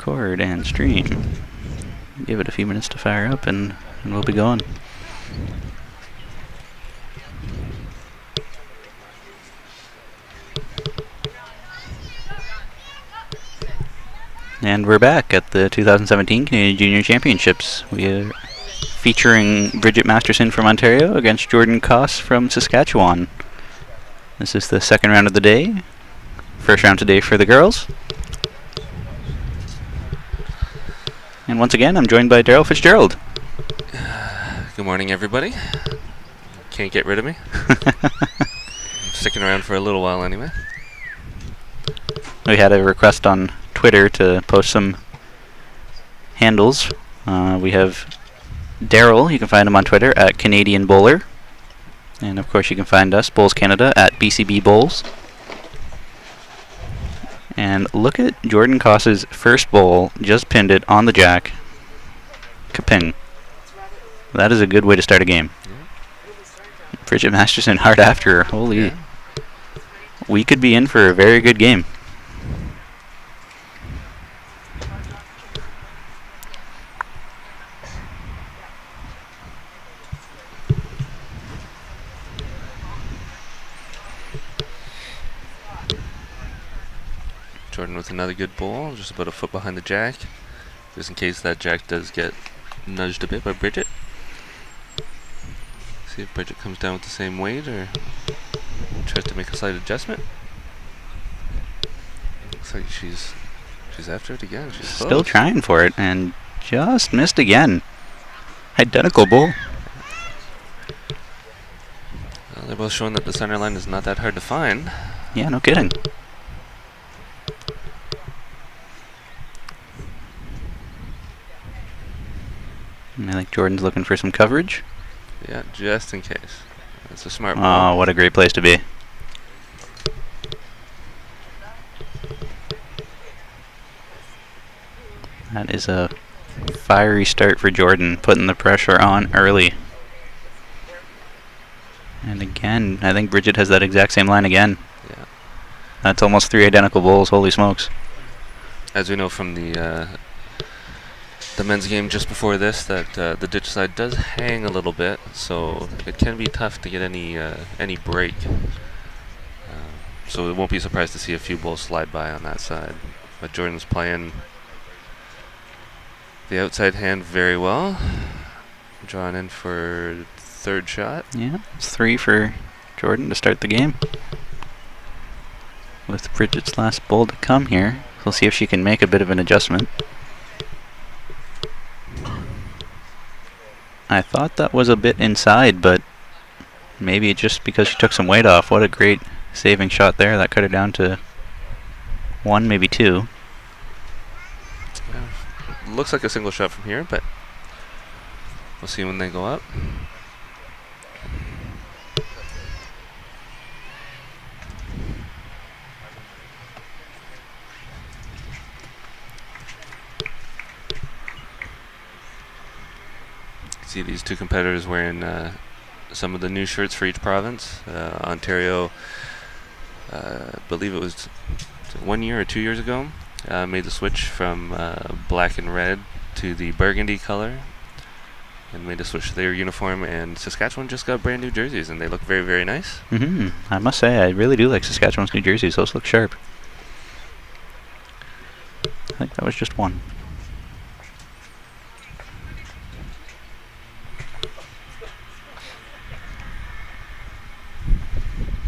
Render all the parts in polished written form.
record and stream. Give it a few minutes to fire up and we'll be going. And we're back at the 2017 Canadian Junior Championships. We are featuring Bridget Masterson from Ontario against Jordan Koss from Saskatchewan. This is the second round of the day. First round today for the girls. And once again, I'm joined by Daryl Fitzgerald. Good morning, everybody. Can't get rid of me. I'm sticking around for a little while anyway. We had a request on Twitter to post some handles. We have Daryl. You can find him on Twitter at Canadian Bowler. And of course you can find us, Bowls Canada, at BCB Bowls. And look at Jordan Koss's first bowl, just pinned it on the jack. Kaping. That is a good way to start a game. Yeah. Bridget Masterson hard after her. Holy. Yeah. We could be in for a very good game. Jordan with another good bowl, just about a foot behind the jack, just in case that jack does get nudged a bit by Bridget. See if Bridget comes down with the same weight or tries to make a slight adjustment. Looks like she's after it again. She's still close. Trying for it and just missed again. Identical bowl. Well, they're both showing that the center line is not that hard to find. Yeah, no kidding. I think Jordan's looking for some coverage. Yeah, just in case. That's a smart ball. Oh, what a great place to be. That is a fiery start for Jordan, putting the pressure on early. And again, I think Bridget has that exact same line again. Yeah. That's almost 3 identical bowls, holy smokes. As we know from the men's game just before this, that the ditch side does hang a little bit, so it can be tough to get any break. So we won't be surprised to see a few bowls slide by on that side. But Jordan's playing the outside hand very well. Drawn in for third shot. Yeah, it's 3 for Jordan to start the game. With Bridget's last bowl to come here, we'll see if she can make a bit of an adjustment. I thought that was a bit inside, but maybe just because she took some weight off. What a great saving shot there. That cut her down to 1, maybe 2. Yeah. Looks like a single shot from here, but we'll see when they go up. See these two competitors wearing some of the new shirts for each province. Ontario, I believe it was 1 year or 2 years ago, made the switch from black and red to the burgundy color and made a switch to their uniform, and Saskatchewan just got brand new jerseys and they look very, very nice. I must say, I really do like Saskatchewan's new jerseys. Those look sharp. I think that was just one.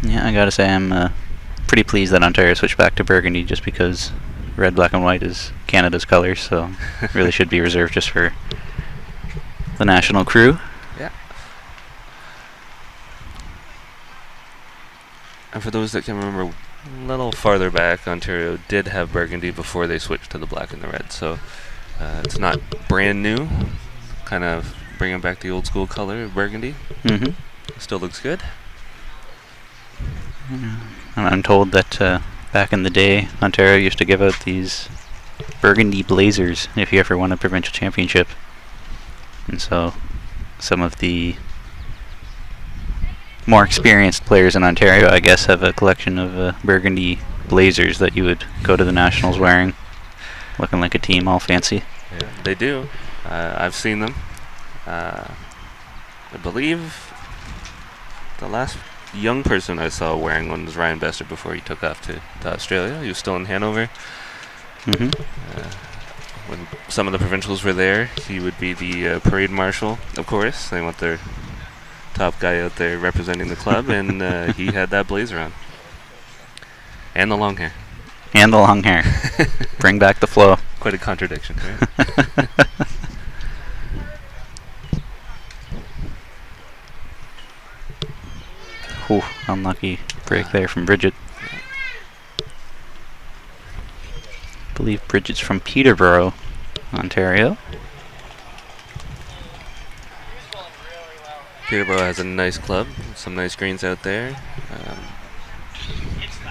Yeah, I gotta say I'm pretty pleased that Ontario switched back to burgundy, just because red, black, and white is Canada's colors, so really should be reserved just for the national crew. Yeah. And for those that can remember a little farther back, Ontario did have burgundy before they switched to the black and the red, so it's not brand new, kind of bringing back the old school color of burgundy. Still looks good. I'm told that back in the day, Ontario used to give out these burgundy blazers if you ever won a provincial championship. And so some of the more experienced players in Ontario, I guess, have a collection of burgundy blazers that you would go to the nationals wearing. Looking like a team, all fancy. Yeah, they do. I've seen them. I believe the last young person I saw wearing one was Ryan Bester before he took off to Australia. He was still in Hanover. When some of the provincials were there, he would be the parade marshal, of course. They want their top guy out there representing the club, and he had that blazer on. And the long hair. And the long hair. Bring back the flow. Quite a contradiction, right? Whew, unlucky break there from Bridget. I believe Bridget's from Peterborough, Ontario. Peterborough has a nice club, some nice greens out there.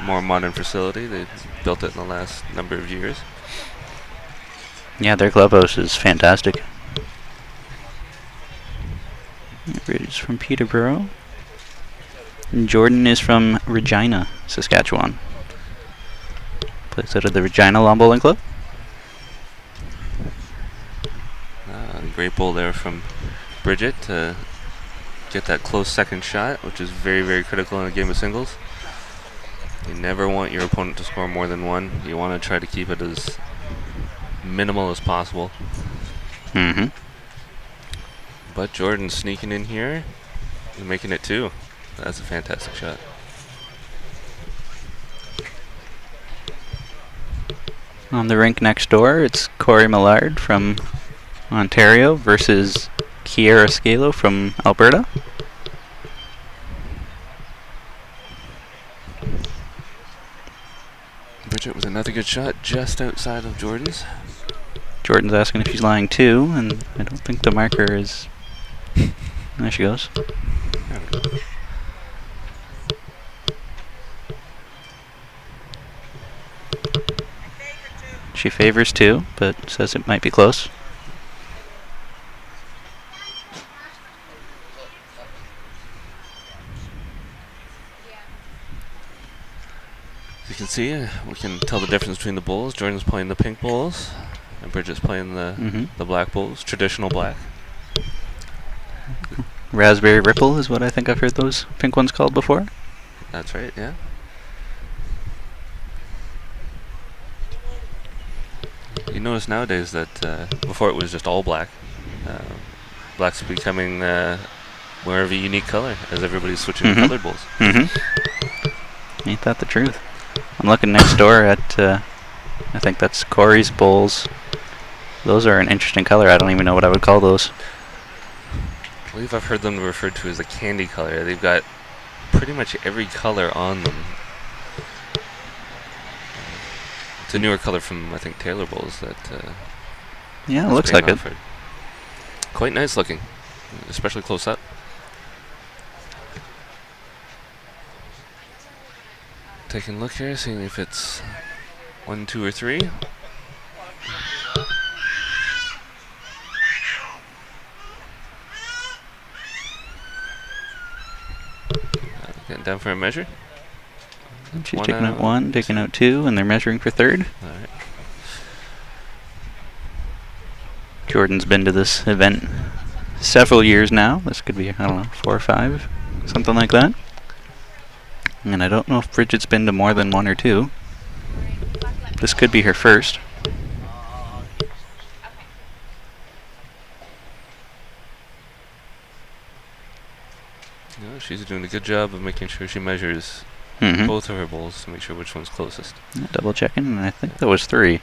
More modern facility. They built it in the last number of years. Yeah, their clubhouse is fantastic. Bridget's from Peterborough. And Jordan is from Regina, Saskatchewan. Plays out of the Regina Lawn Bowling Club. Great bowl there from Bridget to get that close second shot, which is very, very critical in a game of singles. You never want your opponent to score more than one. You want to try to keep it as minimal as possible. But Jordan's sneaking in here and making it two. That's a fantastic shot. On the rink next door, it's Corey Millard from Ontario versus Kiera Scalo from Alberta. Bridget with another good shot just outside of Jordan's. Jordan's asking if she's lying too, and I don't think the marker is... There she goes. There we go. She favors two, but says it might be close. As you can see, we can tell the difference between the bowls. Jordan's playing the pink bowls, and Bridget's playing the black bowls, traditional black. Raspberry Ripple is what I think I've heard those pink ones called before. That's right, yeah. You notice nowadays that before it was just all black. Black's becoming more of a unique color as everybody's switching to colored bowls. Ain't that the truth? I'm looking next door at, I think that's Corey's bowls. Those are an interesting color. I don't even know what I would call those. I believe I've heard them referred to as a candy color. They've got pretty much every color on them. It's a newer color from, I think, Taylor Bowls. That yeah, it looks like it. Quite nice looking, especially close up. Taking a look here, seeing if it's 1, 2, or 3. Getting down for a measure. She's taking out 1, taking out 2, and they're measuring for third. All right. Jordan's been to this event several years now. This could be, I don't know, 4 or 5, something like that. And I don't know if Bridget's been to more than 1 or 2. This could be her first. No, she's doing a good job of making sure she measures both of her bowls to make sure which one's closest. Yeah, double checking, and I think that was 3. Yeah,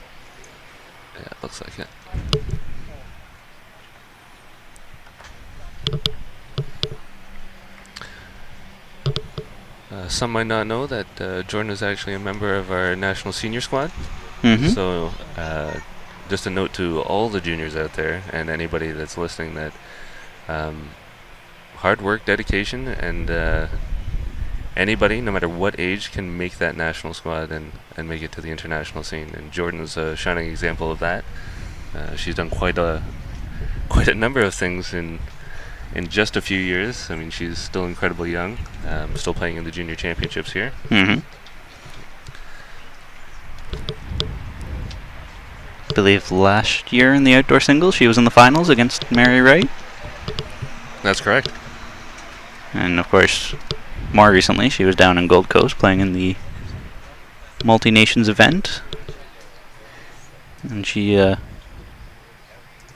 it looks like it. Some might not know that Jordan is actually a member of our national senior squad. So just a note to all the juniors out there and anybody that's listening that hard work, dedication, and anybody, no matter what age, can make that national squad and make it to the international scene. And Jordan's a shining example of that. She's done quite a number of things in just a few years. I mean, she's still incredibly young, still playing in the junior championships here. believe last year in the outdoor singles, she was in the finals against Mary Wright. That's correct. And of course, more recently, she was down in Gold Coast playing in the multi-nations event. And she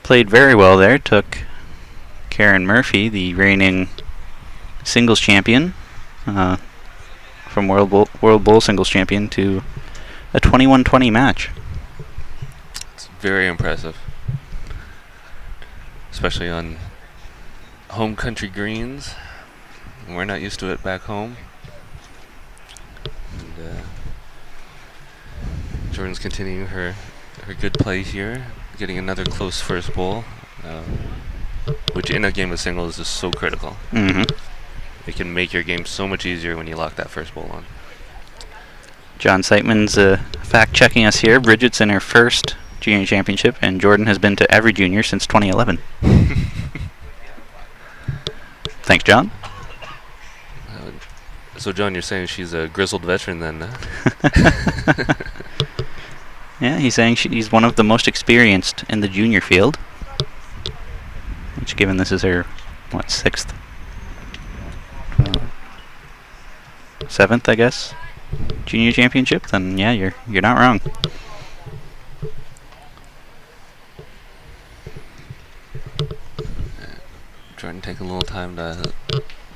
played very well there, took Karen Murphy, the reigning singles champion, from World Bowl singles champion, to a 21-20 match. It's very impressive, especially on home country greens. We're not used to it back home. And Jordan's continuing her good play here, getting another close first bowl, which in a game of singles is so critical. Mm-hmm. It can make your game so much easier when you lock that first bowl on. John Seitman's fact-checking us here. Bridget's in her first junior championship, and Jordan has been to every junior since 2011. Thanks, John. So, John, you're saying she's a grizzled veteran then? Yeah, he's saying she's one of the most experienced in the junior field. Which, given this is her, sixth? Seventh, I guess, junior championship, then yeah, you're not wrong. Jordan taking a little time to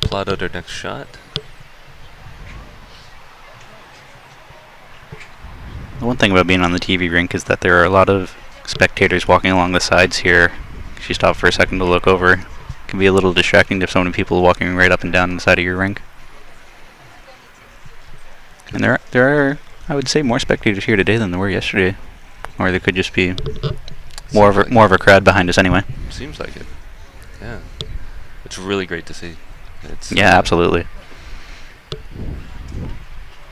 plot out her next shot. The one thing about being on the TV rink is that there are a lot of spectators walking along the sides here. If you stop for a second to look over, it can be a little distracting to so many people walking right up and down the side of your rink. And there are, I would say, more spectators here today than there were yesterday, or there could just be more of a crowd behind us anyway. Seems like it. Yeah, it's really great to see. Yeah, absolutely.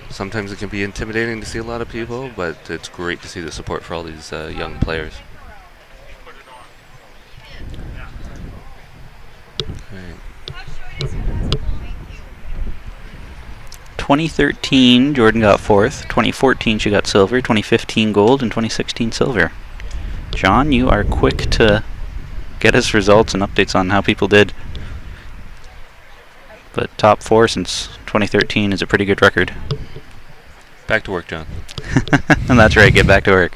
Sometimes it can be intimidating to see a lot of people, but it's great to see the support for all these young players. Right. 2013, Jordan got fourth. 2014, she got silver. 2015, gold. And 2016, silver. John, you are quick to get us results and updates on how people did. But top four since 2013 is a pretty good record. Back to work, John. And that's right, get back to work.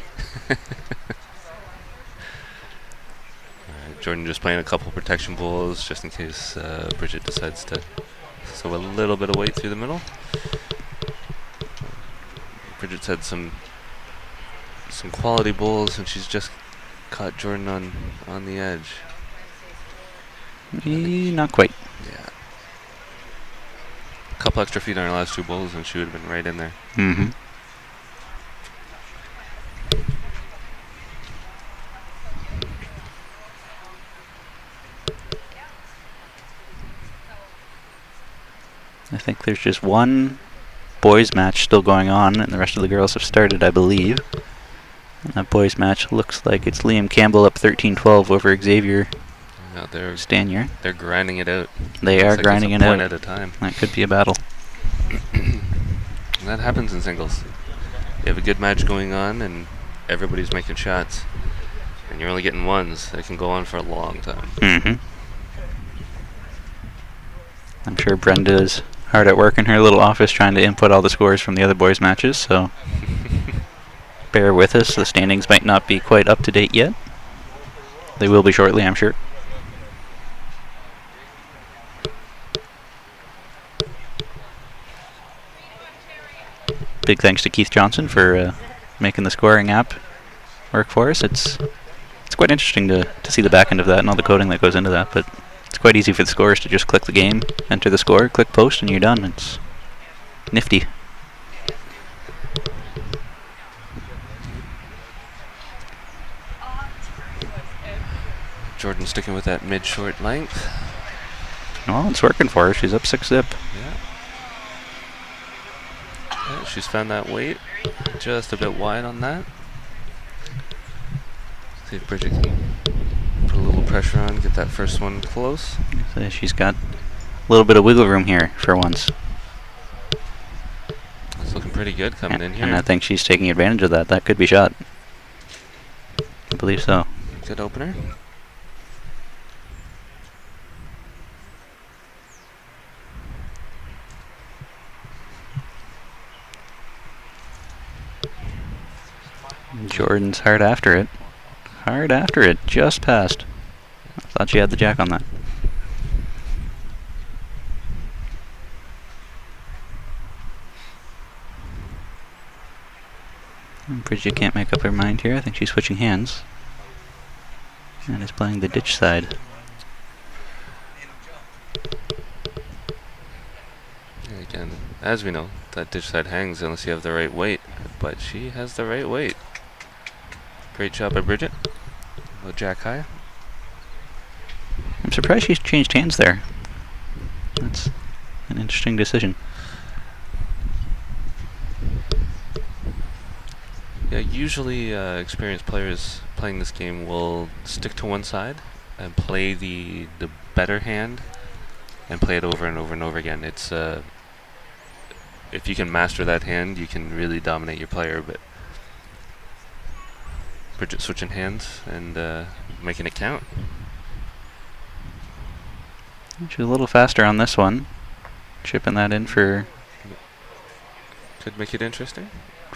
Jordan just playing a couple protection bowls just in case Bridget decides to sow a little bit of weight through the middle. Bridget's had some quality bowls, and she's just caught Jordan on the edge. Not quite. Yeah. A couple extra feet on her last two bowls, and she would have been right in there. Mm-hmm. I think there's just one boys match still going on, and the rest of the girls have started, I believe. And that boys match looks like it's Liam Campbell up 13-12 over Xavier Stanier. They're grinding it out. They are grinding it out. Point at a time. That could be a battle. And that happens in singles. You have a good match going on, and everybody's making shots, and you're only getting ones. That can go on for a long time. Mm-hmm. I'm sure Brenda's hard at work in her little office trying to input all the scores from the other boys' matches, so bear with us. The standings might not be quite up to date yet. They will be shortly, I'm sure. Big thanks to Keith Johnson for making the scoring app work for us. It's quite interesting to see the back end of that and all the coding that goes into that, but it's quite easy for the scorers to just click the game, enter the score, click post, and you're done. It's nifty. Jordan sticking with that mid-short length. Well, it's working for her. She's up 6-zip. Yeah, she's found that weight. Just a bit wide on that. See if Bridget can put a little pressure on, get that first one close. So she's got a little bit of wiggle room here for once. It's looking pretty good coming in here. And I think she's taking advantage of that. That could be shot. believe so. Good opener. Jordan's hard after it. Hard after it. Just passed. I thought she had the jack on that. And Bridget can't make up her mind here. I think she's switching hands. And is playing the ditch side. And again, as we know, that ditch side hangs unless you have the right weight. But she has the right weight. Great job by Bridget. Low jack high. I'm surprised she's changed hands there. That's an interesting decision. Yeah, usually experienced players playing this game will stick to one side and play the better hand and play it over and over and over again. It's if you can master that hand, you can really dominate your player. But Bridget switching hands and making it count. She's a little faster on this one. Chipping that in for Could make it interesting.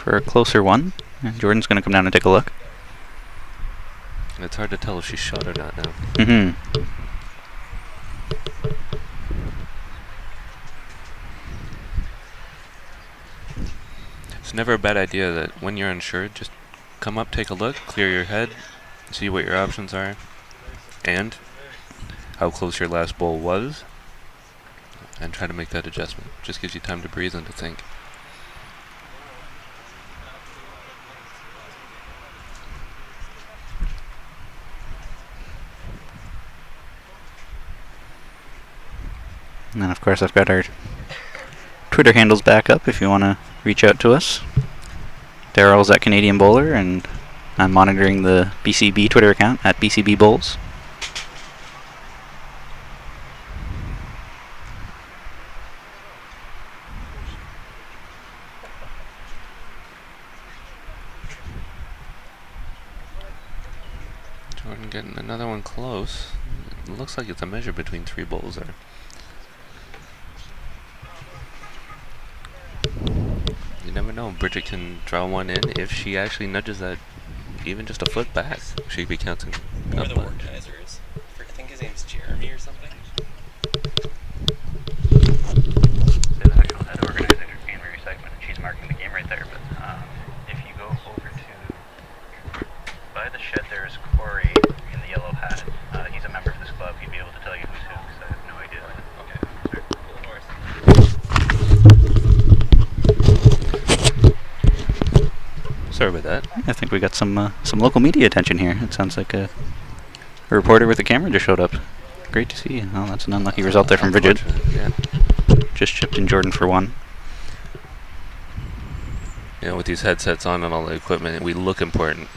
a closer one. And Jordan's going to come down and take a look. And it's hard to tell if she's shot or not now. Mm-hmm. It's never a bad idea that when you're unsure, just come up, take a look, clear your head, see what your options are, and how close your last bowl was, and try to make that adjustment. Just gives you time to breathe and to think. And then, of course, I've got our Twitter handles back up if you want to reach out to us. Daryl's at Canadian Bowler, and I'm monitoring the BCB Twitter account at BCB Bowls. Jordan getting another one close. It looks like it's a measure between 3 bowls there. You never know. Bridget can draw one in if she actually nudges that even just a foot back. She could be counting. Who are the organizers? I think his name's Jeremy or something. The actual head organizer, January segment, and she's marking the game right there. But if you go over to by the shed, there's Corey in the yellow hat. He's a member of this club. He'd be able to tell you who's who, because I have no idea. Okay. Of course. Sorry about that. I think we got some local media attention here. It sounds like a reporter with a camera just showed up. Great to see. Oh, that's an unlucky result there from Bridget. Yeah. Just chipped in Jordan for one. You know, with these headsets on and all the equipment, we look important.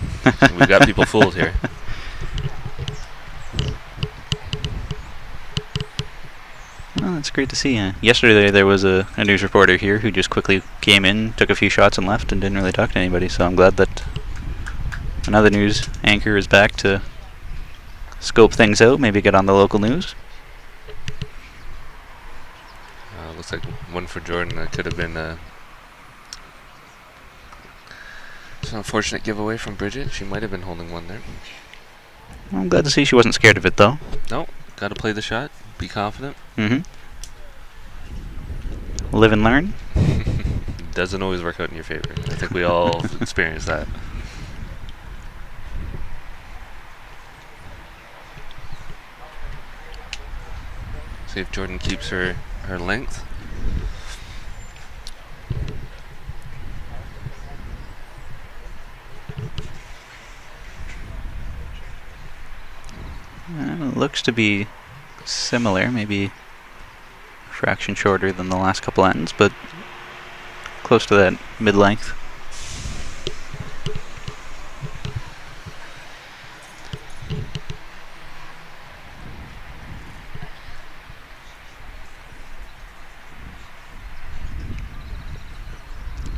We've got people fooled here. Well, that's great to see. Yesterday there was a news reporter here who just quickly came in, took a few shots and left and didn't really talk to anybody, so I'm glad that another news anchor is back to scope things out, maybe get on the local news. Looks like one for Jordan. That could have been it's an unfortunate giveaway from Bridget. She might have been holding one there. I'm glad to see she wasn't scared of it, though. No, got to play the shot. Be confident. Mm-hmm. Live and learn. Doesn't always work out in your favor. I think we all experience that. See if Jordan keeps her length. It looks to be similar, maybe a fraction shorter than the last couple ends, but close to that mid-length.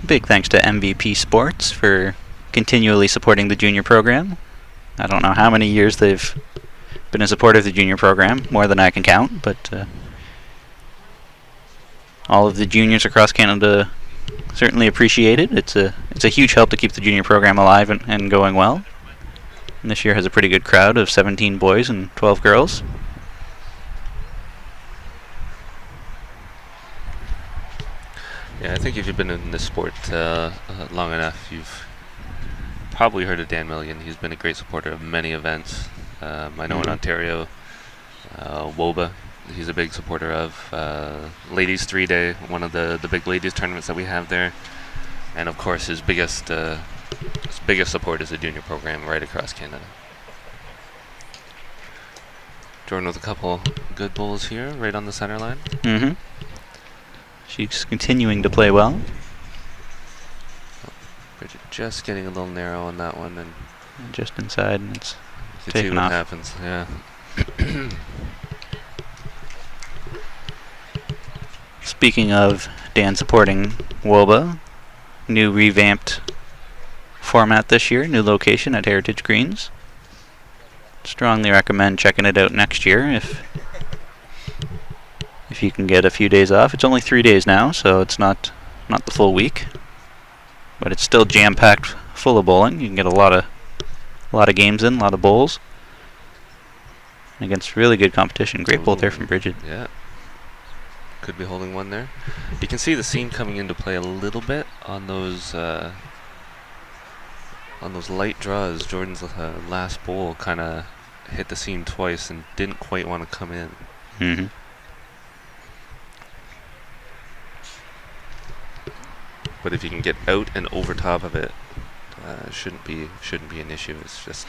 Big thanks to MVP Sports for continually supporting the junior program. I don't know how many years they've been a supporter of the junior program, more than I can count, but all of the juniors across Canada certainly appreciate it. It's a huge help to keep the junior program alive and going well. And this year has a pretty good crowd of 17 boys and 12 girls. Yeah, I think if you've been in this sport long enough, you've probably heard of Dan Milligan. He's been a great supporter of many events. I know in Ontario, WOBA, he's a big supporter of. Ladies 3-Day, one of the big ladies tournaments that we have there. And of course his biggest support is the junior program right across Canada. Jordan with a couple good bowls here, right on the center line. Mm-hmm. She's continuing to play well. Bridget just getting a little narrow on that one, and Just inside, and it's you can see taken what off. happens. Yeah. Speaking of Dan supporting WOBA, new revamped format this year, new location at Heritage Greens. Strongly recommend checking it out next year if you can get a few days off. It's only 3 days now, so it's not the full week, but it's still jam-packed full of bowling. You can get a lot of games in, a lot of bowls, against really good competition. Great bowl there from Bridget. Yeah. Could be holding one there. You can see the seam coming into play a little bit on those light draws. Jordan's last bowl kind of hit the seam twice and didn't quite want to come in. Mm-hmm. But if you can get out and over top of it, shouldn't be an issue. It's just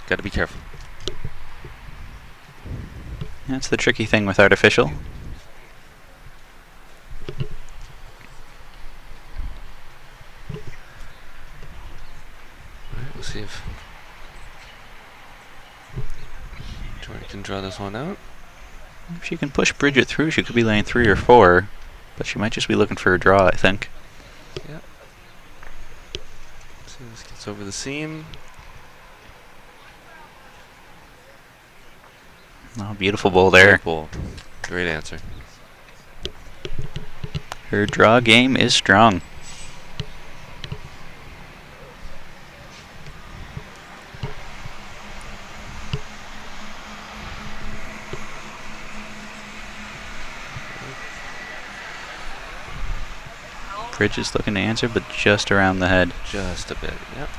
got to be careful. That's the tricky thing with artificial. Alright, we'll see if Jordan can draw this one out. If she can push Bridget through, she could be laying 3 or 4, but she might just be looking for a draw, I think. Yeah. See if this gets over the seam. Oh, beautiful bowl there. Great bowl. Great answer. Her draw game is strong. Bridget's looking to answer, but just around the head. Just a bit, yep.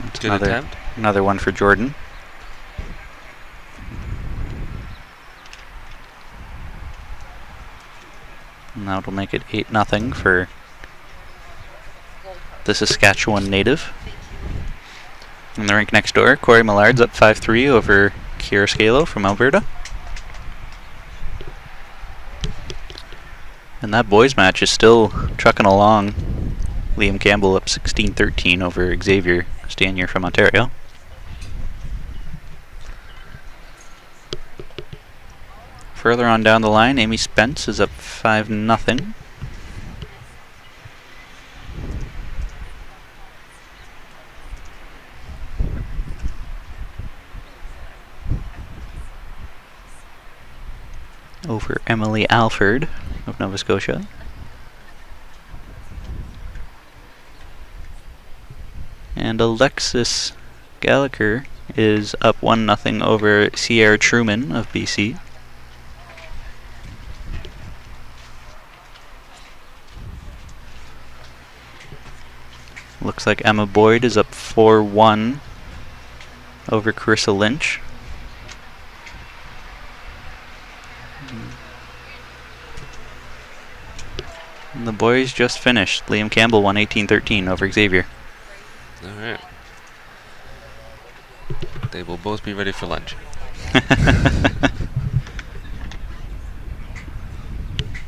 It's Good attempt. Another one for Jordan. And that'll make it 8-0 for the Saskatchewan native. In the rink next door, Corey Millard's up 5-3 over Kira Scalo from Alberta. And that boys match is still trucking along. Liam Campbell up 16-13 over Xavier Stanier from Ontario. Further on down the line, Amy Spence is up 5-0. Over Emily Alford of Nova Scotia. And Alexis Gallagher is up 1-0 over Sierra Truman of BC. Looks like Emma Boyd is up 4-1 over Carissa Lynch. And the boys just finished. Liam Campbell won 18-13 over Xavier. Alright. They will both be ready for lunch. Yeah,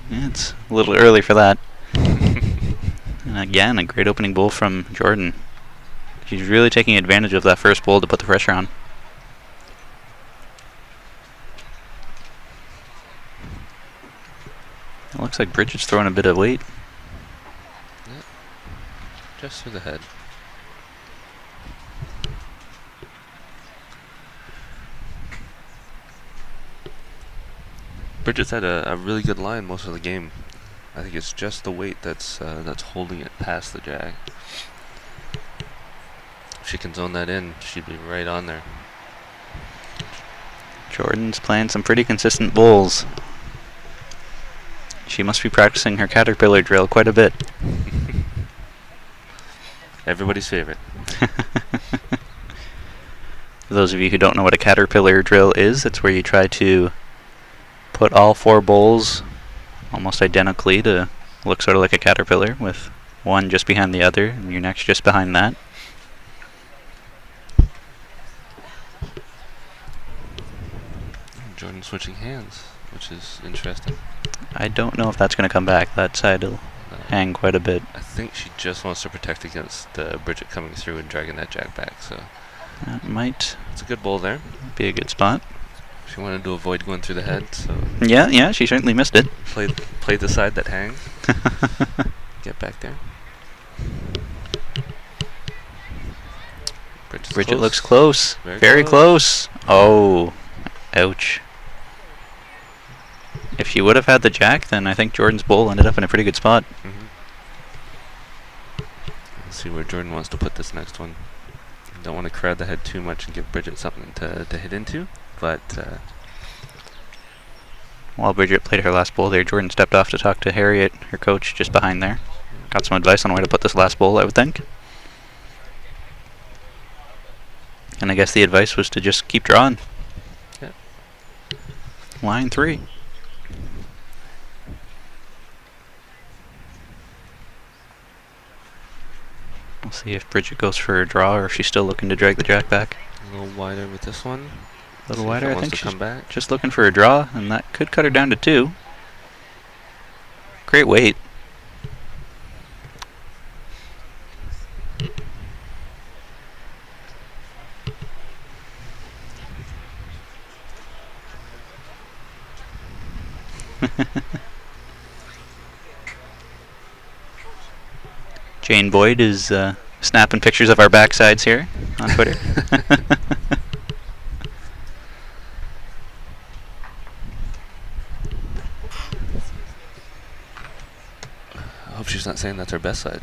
it's a little early for that. And again, a great opening bowl from Jordan. She's really taking advantage of that first bowl to put the pressure on. It looks like Bridget's throwing a bit of weight. Yep. Just through the head. Bridget's had a really good line most of the game. I think it's just the weight that's holding it past the jack. If she can zone that in, she'd be right on there. Jordan's playing some pretty consistent bowls. She must be practicing her caterpillar drill quite a bit. Everybody's favorite. For those of you who don't know what a caterpillar drill is, it's where you try to put all 4 bowls almost identically to look sort of like a caterpillar, with one just behind the other and your next just behind that. Jordan switching hands, which is interesting. I don't know if that's going to come back. That side will hang quite a bit. I think she just wants to protect against Bridget coming through and dragging that jack back. So That might it's a good bowl there. be a good spot. She wanted to avoid going through the head, so Yeah, she certainly missed it. played the side that hangs. Get back there. Bridget looks close. Very Very close. Oh, ouch. If she would have had the jack, then I think Jordan's bowl ended up in a pretty good spot. Let's see where Jordan wants to put this next one. Don't want to crowd the head too much and give Bridget something to hit into, but While Bridget played her last bowl there, Jordan stepped off to talk to Harriet, her coach, just behind there. Got some advice on where to put this last bowl, I would think. And I guess the advice was to just keep drawing. Yeah. Line 3. We'll see if Bridget goes for a draw or if she's still looking to drag the jack back. a little wider with this one. A little See if wider, it I wants think to she's come back. just looking for a draw, and that could cut her down to 2. Great weight. Jane Boyd is snapping pictures of our backsides here on Twitter. I hope she's not saying that's her best side.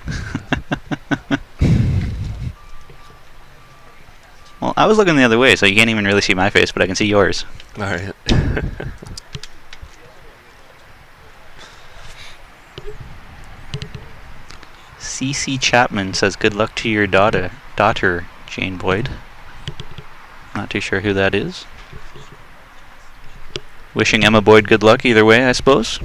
Well, I was looking the other way, so you can't even really see my face, but I can see yours. All right. CC Chapman says good luck to your daughter, Jane Boyd. Not too sure who that is. Wishing Emma Boyd good luck either way, I suppose.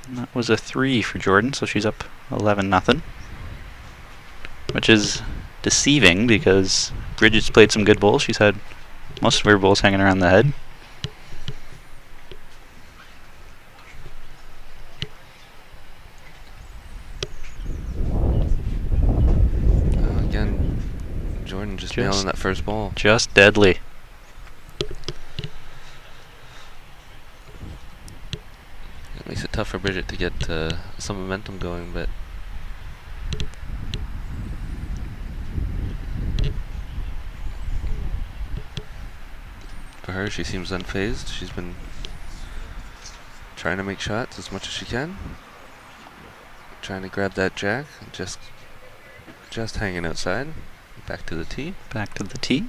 And that was a 3 for Jordan, so she's up 11-0. Which is deceiving because Bridget's played some good bowls. She's had most of her bowls hanging around the head. Again, Jordan just nailing that first ball. Just deadly. It makes it tough for Bridget to get some momentum going, but for her, she seems unfazed. She's been trying to make shots as much as she can. Trying to grab that jack, just hanging outside. Back to the tee. Back to the tee.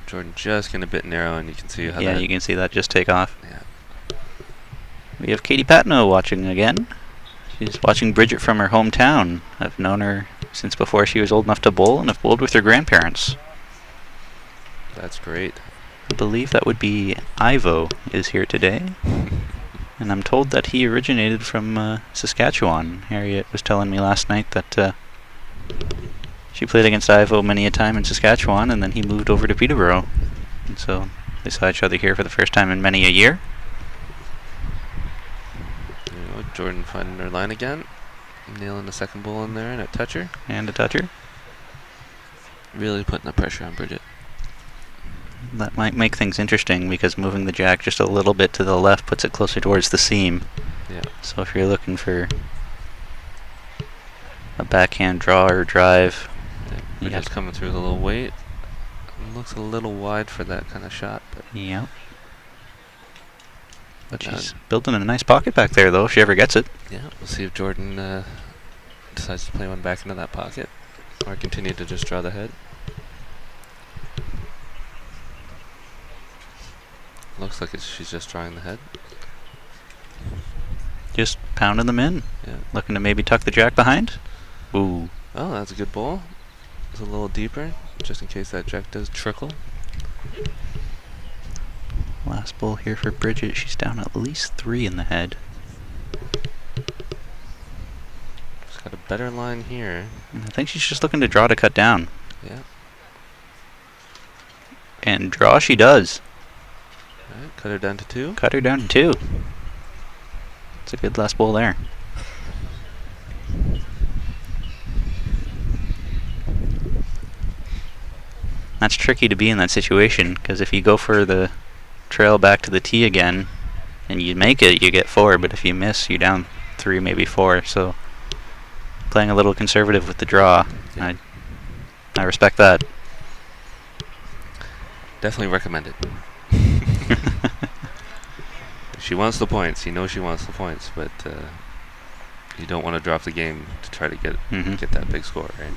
Jordan just getting a bit narrow, and you can see how Yeah, that... you can see that just take off. Yeah. We have Katie Patno watching again. She's watching Bridget from her hometown. I've known her since before she was old enough to bowl, and have bowled with her grandparents. That's great. I believe that would be Ivo is here today. And I'm told that he originated from Saskatchewan. Harriet was telling me last night that she played against Ivo many a time in Saskatchewan, and then he moved over to Peterborough. And so they saw each other here for the first time in many a year. Jordan finding her line again. Nailing the second ball in there and a toucher. And a toucher. Really putting the pressure on Bridget. That might make things interesting because moving the jack just a little bit to the left puts it closer towards the seam. Yeah. So if you're looking for a backhand draw or drive. We're Yeah. just coming through with a little weight. Looks a little wide for that kind of shot, but Yep. But not- she's building a nice pocket back there, though, if she ever gets it. yeah, we'll see if Jordan decides to play one back into that pocket or continue to just draw the head. Looks like she's just drawing the head. Just pounding them in. Yeah. Looking to maybe tuck the jack behind. Ooh. Oh, that's a good ball. It's a little deeper, just in case that jack does trickle. Last ball here for Bridget. She's down at least 3 in the head. She's got a better line here. And I think she's just looking to draw to cut down. Yeah. And draw she does. Alright, cut her down to 2. Cut her down to 2. It's a good last ball there. That's tricky to be in that situation, because if you go for the trail back to the tee again, and you make it, you get 4, but if you miss, you're down 3, maybe 4, so playing a little conservative with the draw. Yeah. I respect that. Definitely recommend it. She wants the points. You know she wants the points, but you don't want to drop the game to try to get Mhm. get that big score, right?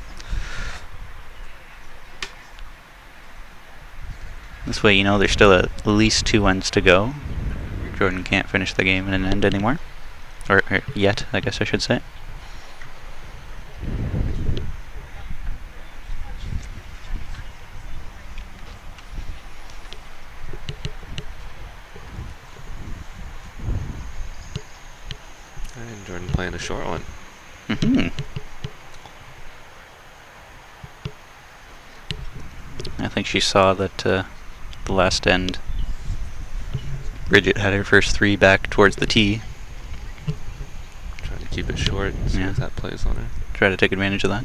This way you know there's still at least 2 ends to go. Jordan can't finish the game in an end anymore. Or yet, I guess I should say. And Jordan playing a short one. Hmm. I think she saw that the last end, Bridget had her first 3 back towards the tee. Trying to keep it short, see Yeah. if that plays on her. Try to take advantage of that.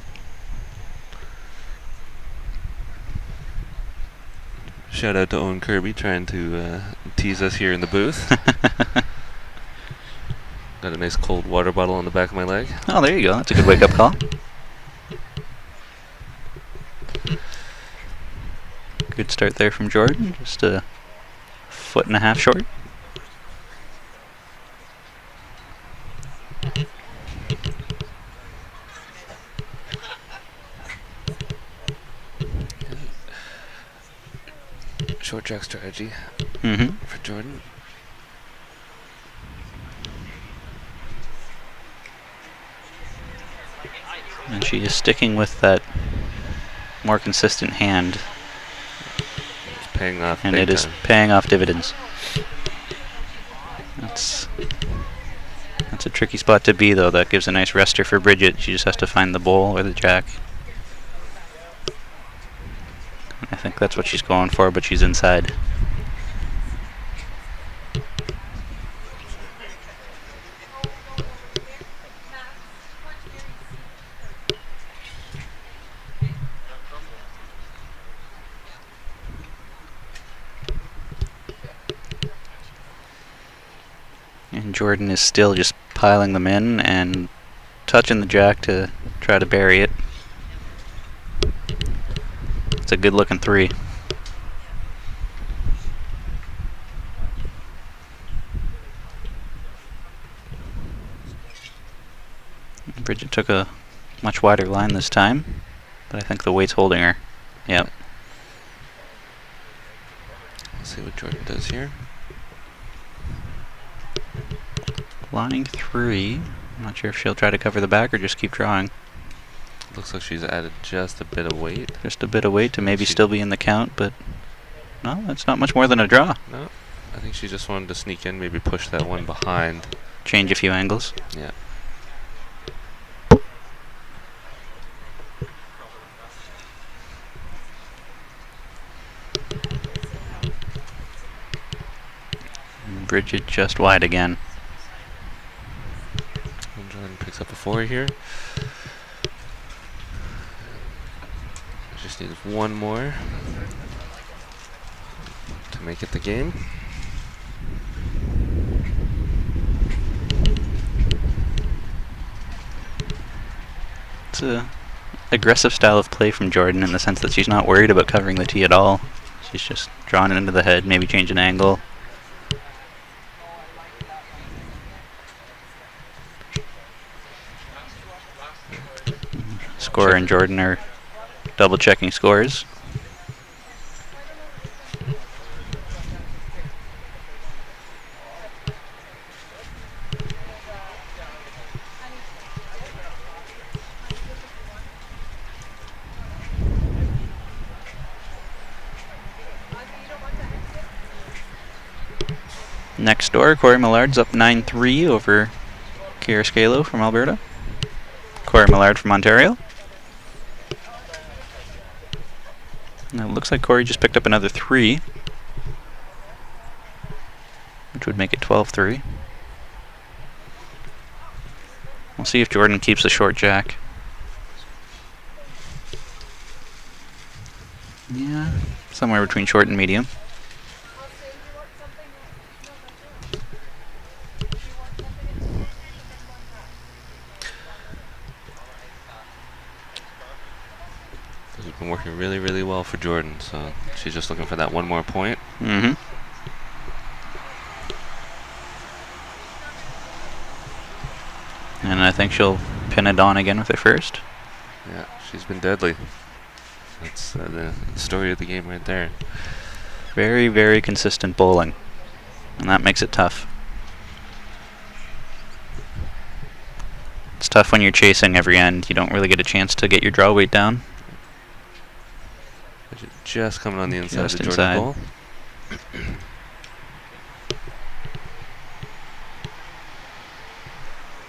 Shout out to Owen Kirby trying to tease us here in the booth. Got a nice cold water bottle on the back of my leg. Oh, there you go. That's a good wake-up call. Good start there from Jordan. Just a 1.5 foot short. Short jack strategy Mm-hmm. for Jordan. And she is sticking with that more consistent hand, It's paying off and big it is time. paying off dividends. That's a tricky spot to be, though. That gives a nice rester for Bridget. She just has to find the bowl or the jack. I think that's what she's going for, but she's inside. And Jordan is still just piling them in and touching the jack to try to bury it. It's a good looking 3. Bridget took a much wider line this time, but I think the weight's holding her. Yep. Let's see what Jordan does here. Line 3. I'm not sure if she'll try to cover the back or just keep drawing. Looks like she's added just a bit of weight. Just a bit of weight to maybe She- still be in the count, but no, that's not much more than a draw. No, I think she just wanted to sneak in, maybe push that one behind. Change a few angles. Yeah. Bridget just wide again. And Jordan picks up a 4 here. Just needs one more to make it the game. It's a aggressive style of play from Jordan in the sense that she's not worried about covering the tee at all. She's just drawing it into the head, maybe change an angle. Scorer and Jordan are double checking scores. Next door, Corey Millard's up 9-3 over Kira Scalo from Alberta. Corey Millard from Ontario. And it looks like Corey just picked up another 3, which would make it 12-3. We'll see if Jordan keeps the short jack. Yeah, somewhere between short and medium. This has been working really, really well for Jordan, so she's just looking for that one more point. Mm-hmm. And I think she'll pin it on again with her first. Yeah, she's been deadly. That's the story of the game right there. Very, very consistent bowling. And that makes it tough. It's tough when you're chasing every end. You don't really get a chance to get your draw weight down. Just coming on the inside Just of the Jordan ball.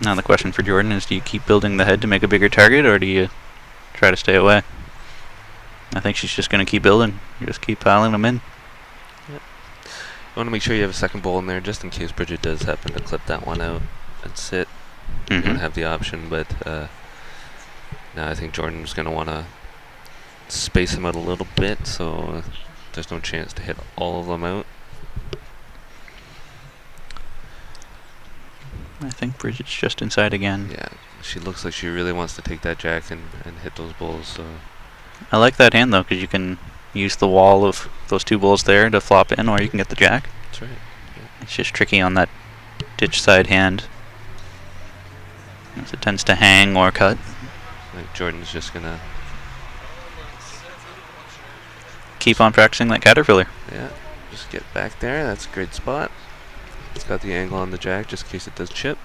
Now the question for Jordan is, do you keep building the head to make a bigger target, or do you try to stay away? I think she's just going to keep building. You just keep piling them in. Yep. You want to make sure you have a second bowl in there, just in case Bridget does happen to clip that one out and sit. You don't have the option, but now I think Jordan's going to want to space them out a little bit, so there's no chance to hit all of them out. I think Bridget's just inside again. Yeah, she looks like she really wants to take that jack and hit those bowls. So I like that hand though, because you can use the wall of those 2 bowls there to flop in, or you can get the jack. That's right. Yeah. It's just tricky on that ditch side hand, as it tends to hang or cut. I think Jordan's just gonna keep on practicing that caterpillar. Yeah, just get back there. That's a great spot. It's got the angle on the jack just in case it does chip.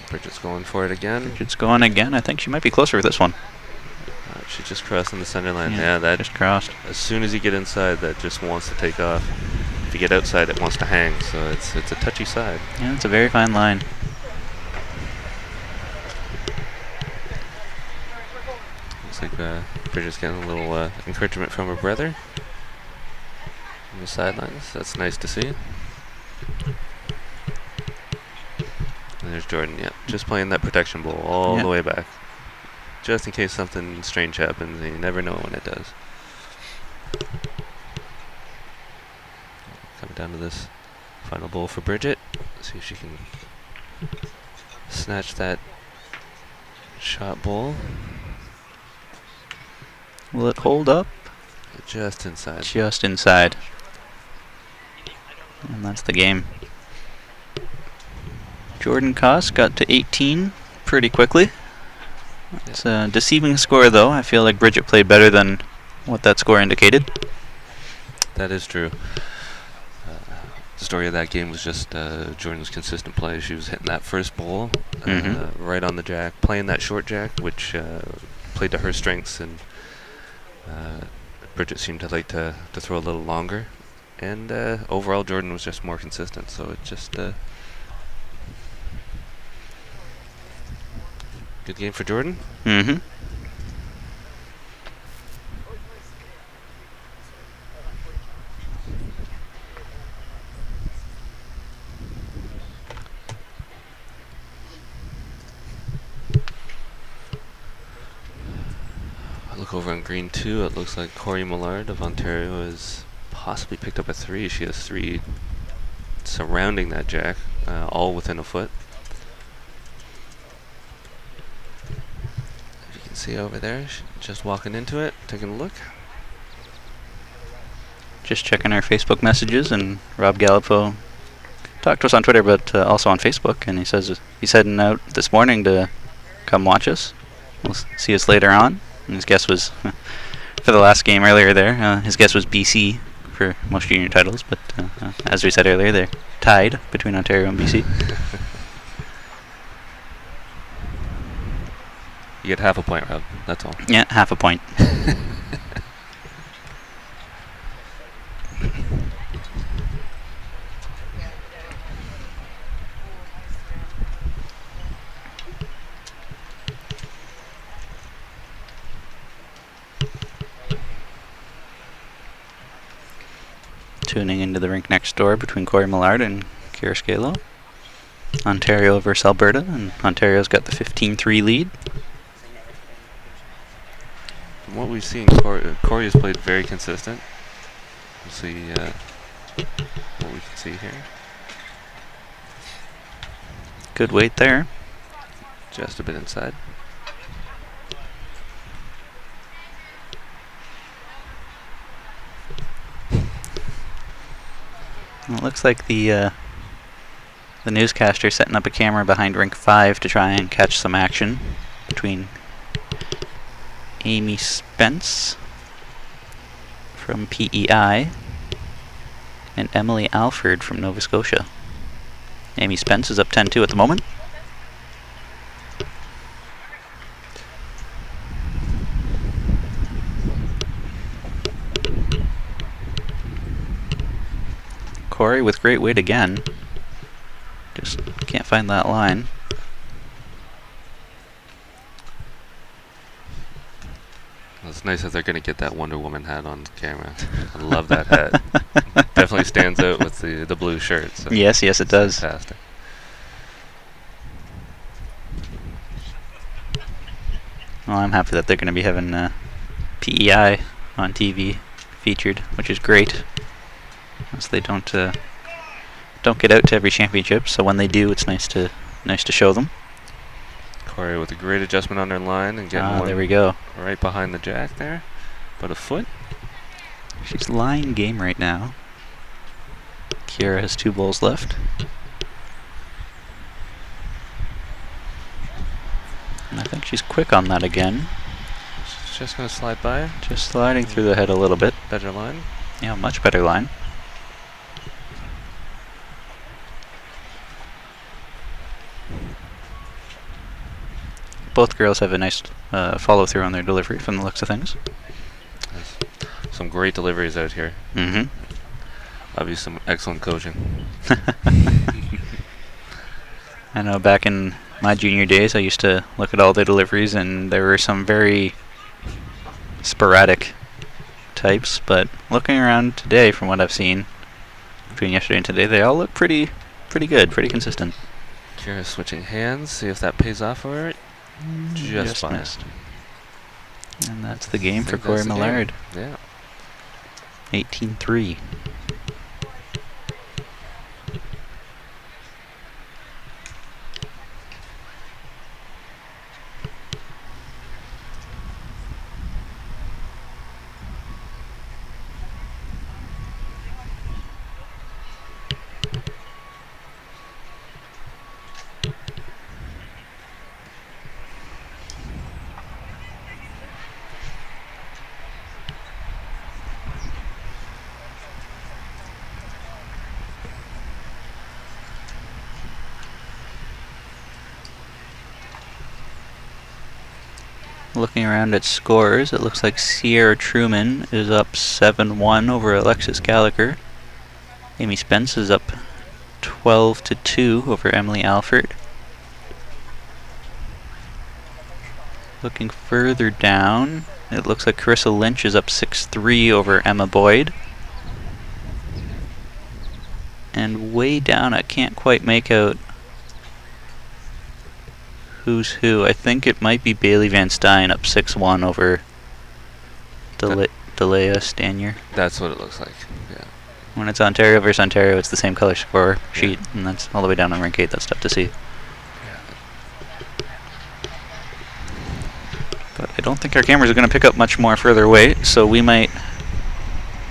Bridget's going for it again. Bridget's going again. I think she might be closer with this one. She just crossed in the center line. Yeah, that just crossed. As soon as you get inside, that just wants to take off. If you get outside, it wants to hang. So it's a touchy side. Yeah, it's a very fine line. Looks like Bridget's getting a little encouragement from her brother on the sidelines. That's nice to see. And there's Jordan, yeah, just playing that protection bowl all the way back. Just in case something strange happens, and you never know when it does. Coming down to this final bowl for Bridget. See if she can snatch that shot bowl. Will it hold up? Just inside. Just inside. And that's the game. Jordan Koss got to 18 pretty quickly. It's a deceiving score, though. I feel like Bridget played better than what that score indicated. That is true. The story of that game was just Jordan's consistent play. She was hitting that first bowl right on the jack, playing that short jack, which played to her strengths, and Bridget seemed to like to throw a little longer. And overall, Jordan was just more consistent. So it just good game for Jordan. Mm-hmm. I look over on green 2. It looks like Corey Millard of Ontario has possibly picked up a 3. She has 3 surrounding that jack, all within a foot. see over there, just walking into it, taking a look. Just checking our Facebook messages, and Rob Gallipo talked to us on Twitter, but also on Facebook, and he says he's heading out this morning to come watch us. We'll see us later on. And his guess was, for the last game earlier there, his guess was BC for most junior titles, but as we said earlier, they're tied between Ontario and BC. You get half a point, Rob. That's all. Yeah, half a point. Tuning into the rink next door between Corey Millard and Kira Scalo. Ontario versus Alberta, and Ontario's got the 15-3 lead. From what we've seen, Corey has played very consistent. We'll see what we can see here. Good weight there. Just a bit inside. Well, it looks like the newscaster setting up a camera behind rink 5 to try and catch some action between Amy Spence from PEI and Emily Alford from Nova Scotia. Amy Spence is up 10-2 at the moment. Corey with great weight again. Just can't find that line. It's nice that they're going to get that Wonder Woman hat on camera. I love that hat. Definitely stands out with the blue shirt. So yes, it does. Fantastic. Well, I'm happy that they're going to be having PEI on TV featured, which is great. As they don't get out to every championship, so when they do, it's nice to show them. Corey with a great adjustment on their line and getting one there we go. Right behind the jack there. About a foot. She's line game right now. Kira has 2 bowls left. And I think she's quick on that again. She's just going to slide by. Just sliding through the head a little bit. Better line. Yeah, much better line. Both girls have a nice follow-through on their delivery from the looks of things. There's some great deliveries out here. Mm-hmm. Obviously, some excellent coaching. I know back in my junior days, I used to look at all the deliveries, and there were some very sporadic types. But looking around today, from what I've seen between yesterday and today, they all look pretty good, pretty consistent. Kira switching hands, see if that pays off for her. Just missed. And that's the game for Corey Millard. Yeah. 18-3. Looking around at scores, it looks like Sierra Truman is up 7-1 over Alexis Gallagher. Amy Spence is up 12-2 over Emily Alford. Looking further down, it looks like Carissa Lynch is up 6-3 over Emma Boyd. And way down, I can't quite make out who's who. I think it might be Bailey Van Stein up 6-1 over Delea Stanier. That's what it looks like, yeah. When it's Ontario versus Ontario, it's the same color score sheet, and that's all the way down on rank 8. That's tough to see. Yeah. But don't think our cameras are going to pick up much more further away, so we might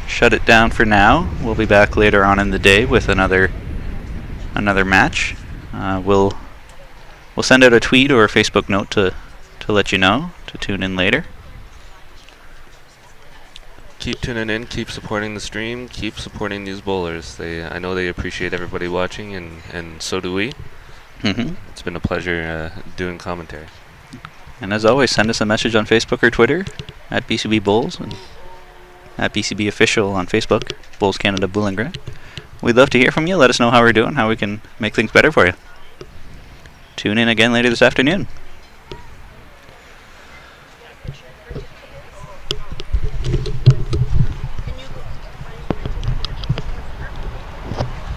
shut it down for now. We'll be back later on in the day with another match. We'll send out a tweet or a Facebook note to let you know to tune in later. Keep tuning in, keep supporting the stream, keep supporting these bowlers. I know they appreciate everybody watching, and so do we. It's been a pleasure doing commentary. And as always, send us a message on Facebook or Twitter at BCB Bowls and at BCB Official on Facebook, Bowls Canada Bowling Green. We'd love to hear from you. Let us know how we're doing, how we can make things better for you. Tune in again later this afternoon.